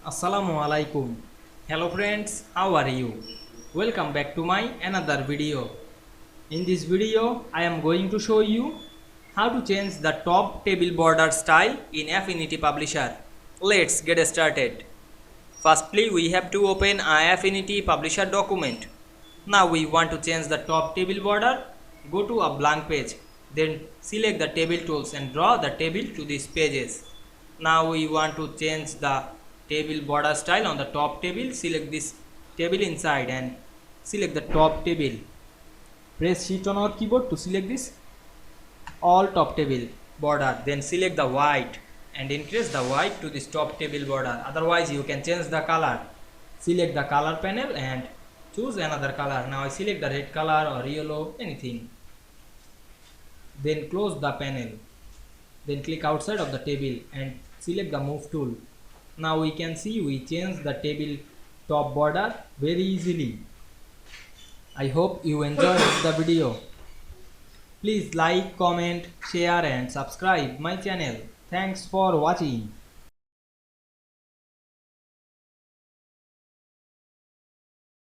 Assalamu Walaikum. Hello friends, how are you? Welcome back to my another video. In this video, I am going to show you how to change the top table border style in Affinity Publisher. Let's get started. Firstly, we have to open a Affinity Publisher document. Now we want to change the top table border. Go to a blank page. Then select the table tools and draw the table to these pages. Now we want to change the table border style on the top table. Select this table inside and select the top table. Press shift on our keyboard to select this all top table border. Then select the white and increase the white to this top table border. Otherwise you can change the color. Select the color panel and choose another color. Now I select the red color or yellow, anything. Then close the panel. Then click outside of the table and select the move tool. Now we can see we change the table top border very easily. I hope you enjoyed the video. Please like, comment, share and subscribe my channel. Thanks for watching.